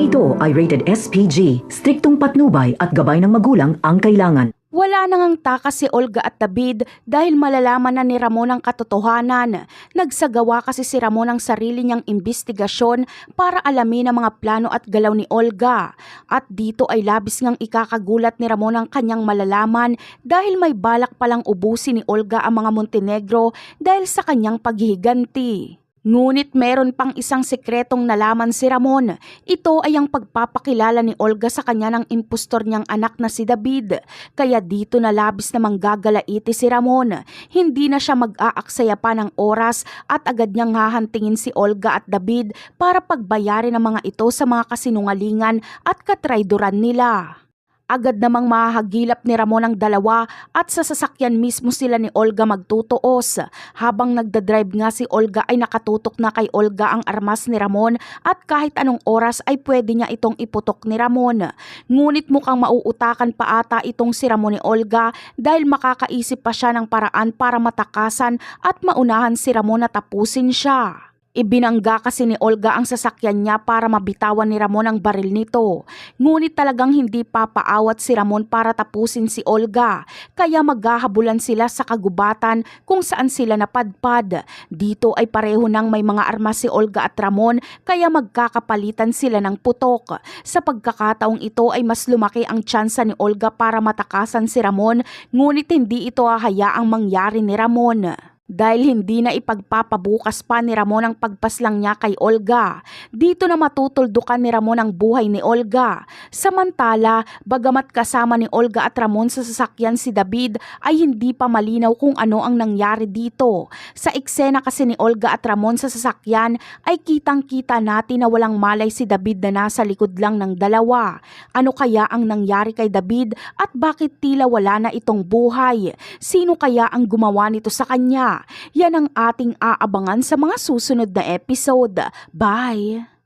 ito ay rated SPG, striktong patnubay at gabay ng magulang ang kailangan. Wala nang takas si Olga at David dahil malalaman na ni Ramon ang katotohanan. Nagsagawa kasi si Ramon ng sarili niyang imbestigasyon para alamin ang mga plano at galaw ni Olga. At dito ay labis ngang ikakagulat ni Ramon ang kanyang malalaman dahil may balak palang ubusin ni Olga ang mga Montenegro dahil sa kanyang paghihiganti. Ngunit meron pang isang sekretong nalaman si Ramon. Ito ay ang pagpapakilala ni Olga sa kanya ng impostor niyang anak na si David. Kaya dito na labis na manggagalaiti si Ramon. Hindi na siya mag-aaksaya pa ng oras at agad niyang hahantingin si Olga at David para pagbayarin ang mga ito sa mga kasinungalingan at katrayduran nila. Agad namang mahahagilap ni Ramon ang dalawa at sa sasakyan mismo sila ni Olga magtutuos. Habang nagdadrive nga si Olga ay nakatutok na kay Olga ang armas ni Ramon at kahit anong oras ay pwede niya itong iputok ni Ramon. Ngunit mukhang mauutakan pa ata itong si Ramon ni Olga dahil makakaisip pa siya ng paraan para matakasan at maunahan si Ramon na tapusin siya. Ibinangga kasi ni Olga ang sasakyan niya para mabitawan ni Ramon ang baril nito. Ngunit talagang hindi papaawat si Ramon para tapusin si Olga. Kaya maghahabulan sila sa kagubatan kung saan sila napadpad. Dito ay pareho nang may mga armas si Olga at Ramon kaya magkakapalitan sila ng putok. Sa pagkakataong ito ay mas lumaki ang tsansa ni Olga para matakasan si Ramon, ngunit hindi ito hahayaang mangyari ni Ramon. Dahil hindi na ipagpapabukas pa ni Ramon ang pagpaslang niya kay Olga. Dito na matutuldukan ni Ramon ang buhay ni Olga. Samantala, bagamat kasama ni Olga at Ramon sa sasakyan si David ay hindi pa malinaw kung ano ang nangyari dito. Sa eksena kasi ni Olga at Ramon sa sasakyan ay kitang-kita natin na walang malay si David na nasa likod lang ng dalawa. Ano kaya ang nangyari kay David at bakit tila wala na itong buhay? Sino kaya ang gumawa nito sa kanya? Yan ang ating aabangan sa mga susunod na episode. Bye!